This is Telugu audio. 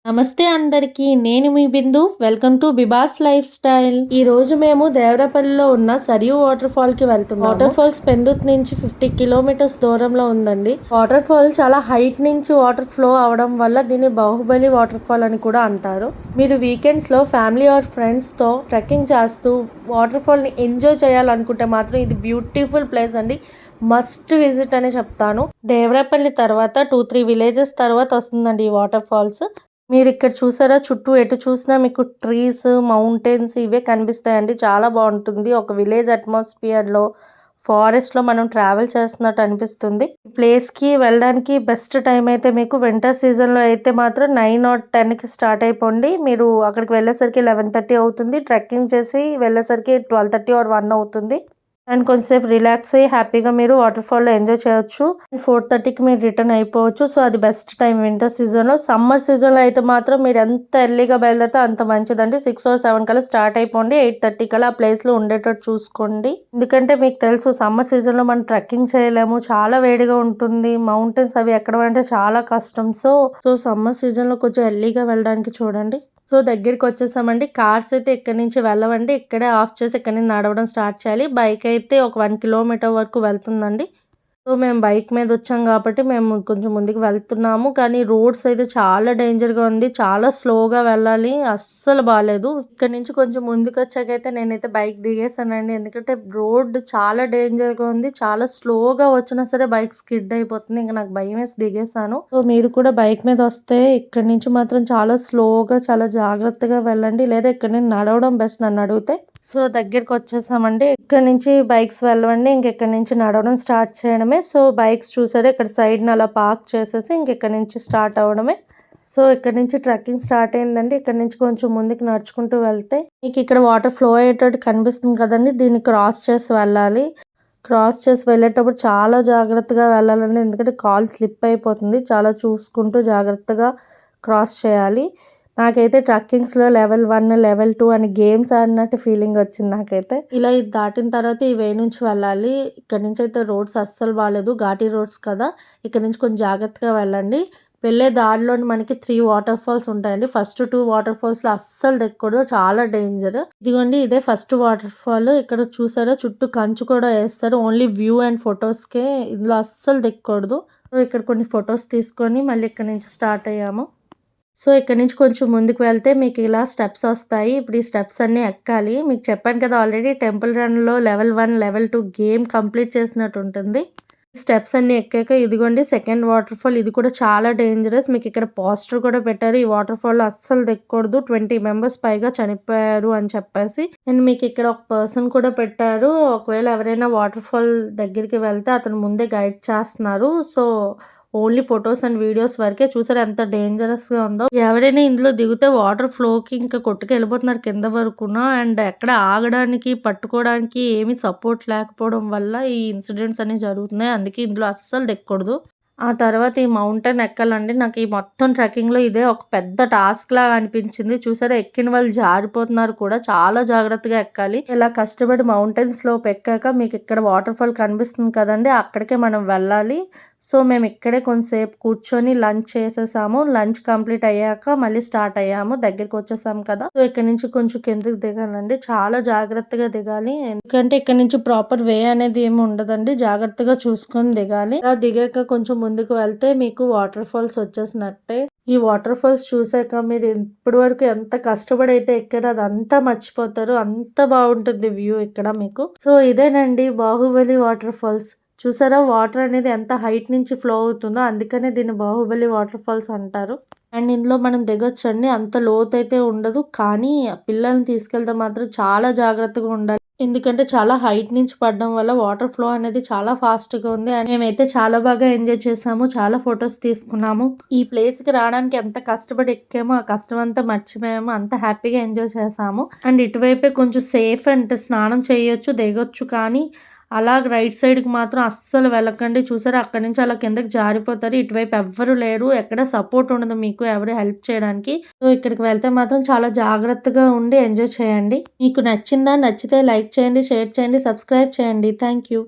నమస్తే అందరికీ. నేను మీ Bindu. Welcome to Bibas lifestyle. ఈ రోజు మేము దేవరపల్లిలో ఉన్న సరియు వాటర్ ఫాల్ కి వెళ్తున్నాము. వాటర్ ఫాల్స్ పెందుత్ నుంచి 50 కిలోమీటర్స్ దూరంలో ఉందండి. వాటర్ ఫాల్ చాలా హైట్ నుంచి వాటర్ ఫ్లో అవడం వల్ల దీన్ని బాహుబలి వాటర్ ఫాల్ అని కూడా అంటారు. మీరు వీకెండ్స్ లో ఫ్యామిలీ ఆర్ ఫ్రెండ్స్ తో ట్రెక్కింగ్ చేస్తూ వాటర్ ఫాల్ ని ఎంజాయ్ చేయాలనుకుంటే మాత్రం ఇది బ్యూటిఫుల్ ప్లేస్ అండి. మస్ట్ విజిట్ అని చెప్తాను. దేవరపల్లి తర్వాత 2-3 విలేజెస్ తర్వాత వస్తుందండి ఈ వాటర్ ఫాల్స్. మీరు ఇక్కడ చూసారా, చుట్టూ ఎటు చూసినా మీకు ట్రీస్, మౌంటైన్స్ ఇవే కనిపిస్తాయండి. చాలా బాగుంటుంది. ఒక విలేజ్ అట్మాస్ఫియర్లో, ఫారెస్ట్లో మనం ట్రావెల్ చేస్తున్నట్టు అనిపిస్తుంది. ఈ ప్లేస్కి వెళ్ళడానికి బెస్ట్ టైం అయితే మీకు వింటర్ సీజన్లో అయితే మాత్రం 9 or 10కి స్టార్ట్ అయిపోండి. మీరు అక్కడికి వెళ్ళేసరికి 11:30 అవుతుంది. ట్రెక్కింగ్ చేసి వెళ్ళేసరికి 12:30 or 1 అవుతుంది. అండ్ కొంచెంసేపు రిలాక్స్ అయ్యి హ్యాపీగా మీరు వాటర్ ఫాల్లో ఎంజాయ్ చేయొచ్చు. 4:30కి మీరు రిటర్న్ అయిపోవచ్చు. సో అది బెస్ట్ టైం వింటర్ సీజన్లో. సమ్మర్ సీజన్లో అయితే మాత్రం మీరు ఎంత ఎర్లీగా బయలుదేరితే అంత మంచిదండి. 6 or 7 కల్లా స్టార్ట్ అయిపోండి. 8:30 కల్లా ఆ ప్లేస్లో ఉండేటట్టు చూసుకోండి. ఎందుకంటే మీకు తెలుసు సమ్మర్ సీజన్లో మనం ట్రెక్కింగ్ చేయలేము, చాలా వేడిగా ఉంటుంది. మౌంటైన్స్ అవి ఎక్కడం చాలా కష్టం. సో సమ్మర్ సీజన్లో కొంచెం ఎర్లీగా వెళ్ళడానికి చూడండి. సో దగ్గరికి వచ్చేసామండి. కార్స్ అయితే ఇక్కడి నుంచి వెళ్ళవండి. ఇక్కడే ఆఫ్ చేసి ఇక్కడి నుంచి నడవడం స్టార్ట్ చేయాలి. బైక్ అయితే ఒక 1 కిలోమీటర్ వరకు వెళ్తుందండి. సో మేము బైక్ మీద వచ్చాం కాబట్టి మేము కొంచెం ముందుకు వెళ్తున్నాము. కానీ రోడ్స్ అయితే చాలా డేంజర్గా ఉంది. చాలా స్లోగా వెళ్ళాలి. అస్సలు బాగాలేదు. ఇక్కడ నుంచి కొంచెం ముందుకు వచ్చాకైతే నేనైతే బైక్ దిగేసానండి. ఎందుకంటే రోడ్ చాలా డేంజర్గా ఉంది. చాలా స్లోగా వచ్చినా సరే బైక్ స్కిడ్ అయిపోతుంది. ఇంకా నాకు భయం వేసి దిగేసాను. సో మీరు కూడా బైక్ మీద వస్తే ఇక్కడ నుంచి మాత్రం చాలా స్లోగా, చాలా జాగ్రత్తగా వెళ్ళండి. లేదా ఇక్కడ నుంచి నడవడం బెస్ట్ నన్ను అడిగితే. సో దగ్గరికి వచ్చేసామండి. ఇక్కడ నుంచి బైక్స్ వెళ్ళవండి. ఇంకెక్కడి నుంచి నడవడం స్టార్ట్ చేయడమే. సో బైక్స్ చూసారా, ఇక్కడ సైడ్ని అలా పార్క్ చేసేసి ఇంకెక్కడి నుంచి స్టార్ట్ అవ్వడమే. సో ఇక్కడ నుంచి ట్రెక్కింగ్ స్టార్ట్ అయిందండి. ఇక్కడ నుంచి కొంచెం ముందుకు నడుచుకుంటూ వెళ్తే మీకు ఇక్కడ వాటర్ ఫ్లో అయ్యేటట్టు కనిపిస్తుంది కదండి. దీన్ని క్రాస్ చేసి వెళ్ళాలి. క్రాస్ చేసి వెళ్ళేటప్పుడు చాలా జాగ్రత్తగా వెళ్ళాలండి. ఎందుకంటే కాల్ స్లిప్ అయిపోతుంది. చాలా చూసుకుంటూ జాగ్రత్తగా క్రాస్ చేయాలి. నాకైతే ట్రెక్కింగ్స్లో లెవెల్ 1, లెవెల్ 2 అని గేమ్స్ ఆడినట్టు ఫీలింగ్ వచ్చింది నాకైతే. ఇలా ఇది దాటిన తర్వాత ఈ వే నుంచి వెళ్ళాలి. ఇక్కడ నుంచి అయితే రోడ్స్ అస్సలు బాగాలేదు. ఘాటీ రోడ్స్ కదా. ఇక్కడ నుంచి కొంచెం జాగ్రత్తగా వెళ్ళండి. వెళ్ళే దారిలో మనకి 3 వాటర్ ఫాల్స్ ఉంటాయండి. ఫస్ట్ 2 వాటర్ ఫాల్స్లో అస్సలు దిక్కకూడదు, చాలా డేంజర్. ఇదిగోండి ఇదే ఫస్ట్ వాటర్ ఫాల్. ఇక్కడ చూసారా, చుట్టూ కంచు కూడా వేస్తారు. ఓన్లీ వ్యూ అండ్ ఫొటోస్కే. ఇందులో అస్సలు దిక్కకూడదు. సో ఇక్కడ కొన్ని ఫొటోస్ తీసుకొని మళ్ళీ ఇక్కడ నుంచి స్టార్ట్ అయ్యాము. సో ఇక్కడ నుంచి కొంచెం ముందుకు వెళ్తే మీకు ఇలా స్టెప్స్ వస్తాయి. ఇప్పుడు ఈ స్టెప్స్ అన్నీ ఎక్కాలి. మీకు చెప్పాను కదా ఆల్రెడీ, టెంపుల్ రన్లో లెవెల్ 1, లెవెల్ 2 గేమ్ కంప్లీట్ చేసినట్టు ఉంటుంది. స్టెప్స్ అన్నీ ఎక్కాక ఇదిగోండి సెకండ్ వాటర్ ఫాల్. ఇది కూడా చాలా డేంజరస్. మీకు ఇక్కడ పోస్టర్ కూడా పెట్టారు. ఈ వాటర్ ఫాల్ అస్సలు దిక్కకూడదు, 20 మెంబర్స్ పైగా చనిపోయారు అని చెప్పేసి. అండ్ మీకు ఇక్కడ ఒక పర్సన్ కూడా పెట్టారు. ఒకవేళ ఎవరైనా వాటర్ ఫాల్ దగ్గరికి వెళ్తే అతను ముందే గైడ్ చేస్తున్నారు. So only photos and videos వరకే. చూసారు ఎంత డేంజరస్గా ఉందో. ఎవరైనా ఇందులో దిగితే వాటర్ ఫ్లోకి ఇంకా కొట్టుకెళ్ళిపోతున్నారు కింద వరకున. అండ్ ఎక్కడ ఆగడానికి, పట్టుకోవడానికి ఏమీ సపోర్ట్ లేకపోవడం వల్ల ఈ ఇన్సిడెంట్స్ అనేవి జరుగుతున్నాయి. అందుకే ఇందులో అస్సలు దిక్కకూడదు. ఆ తర్వాత ఈ మౌంటైన్ ఎక్కాలండి. నాకు ఈ మొత్తం ట్రెక్కింగ్లో ఇదే ఒక పెద్ద టాస్క్ లాగా అనిపించింది. చూసారా, ఎక్కిన వాళ్ళు జారిపోతున్నారు కూడా. చాలా జాగ్రత్తగా ఎక్కాలి. ఇలా కష్టపడి మౌంటైన్ స్లోప్ ఎక్కాక మీకు ఇక్కడ వాటర్ ఫాల్ కనిపిస్తుంది కదండి, అక్కడికే మనం వెళ్ళాలి. సో మేము ఇక్కడే కొంతసేపు కూర్చొని లంచ్ చేసేసాము. లంచ్ కంప్లీట్ అయ్యాక మళ్ళీ స్టార్ట్ అయ్యాము. దగ్గరికి వచ్చేసాము కదా. సో ఇక్కడ నుంచి కొంచెం కిందకి దిగాలండి. చాలా జాగ్రత్తగా దిగాలి. ఎందుకంటే ఇక్కడ నుంచి ప్రాపర్ వే అనేది ఏమి ఉండదండి. జాగ్రత్తగా చూసుకొని దిగాలి. ఇలా దిగాక కొంచెం ముందుకు వెళ్తే మీకు వాటర్ ఫాల్స్ వచ్చేసినట్టే. ఈ వాటర్ ఫాల్స్ చూసాక మీరు ఇప్పటి వరకు ఎంత కష్టపడి అయితే ఎక్కారో అదంతా మర్చిపోతారు. అంత బాగుంటుంది వ్యూ ఇక్కడ మీకు. సో ఇదేనండి బాహుబలి వాటర్ ఫాల్స్. చూసారా, వాటర్ అనేది ఎంత హైట్ నుంచి ఫ్లో అవుతుందో. అందుకనే దీన్ని బాహుబలి వాటర్ ఫాల్స్ అంటారు. అండ్ ఇందులో మనం దిగొచ్చండి. అంత లోతు అయితే ఉండదు. కానీ పిల్లల్ని తీసుకెళ్తే మాత్రం చాలా జాగ్రత్తగా ఉండాలి. ఎందుకంటే చాలా హైట్ నుంచి పడడం వల్ల వాటర్ ఫ్లో అనేది చాలా ఫాస్ట్గా ఉంది. అండ్ మేమైతే చాలా బాగా ఎంజాయ్ చేసాము. చాలా ఫొటోస్ తీసుకున్నాము. ఈ ప్లేస్కి రావడానికి ఎంత కష్టపడి ఎక్కామో ఆ కష్టం అంతా మర్చిపోయాము. అంత హ్యాపీగా ఎంజాయ్ చేసాము. అండ్ ఇటువైపే కొంచెం సేఫ్ అండ్ స్నానం చేయొచ్చు, దిగొచ్చు. కానీ అలా రైట్ సైడ్కి మాత్రం అస్సలు వెళ్ళకండి. చూసారా, అక్కడి నుంచి అలా కిందకి జారిపోతారు. ఇటువైపు ఎవ్వరు లేరు. ఎక్కడ సపోర్ట్ ఉండదు మీకు ఎవరు హెల్ప్ చేయడానికి. సో ఇక్కడికి వెళ్తే మాత్రం చాలా జాగ్రత్తగా ఉండి ఎంజాయ్ చేయండి. మీకు నచ్చిందా? నచ్చితే లైక్ చేయండి, షేర్ చేయండి, సబ్స్క్రైబ్ చేయండి. Thank you.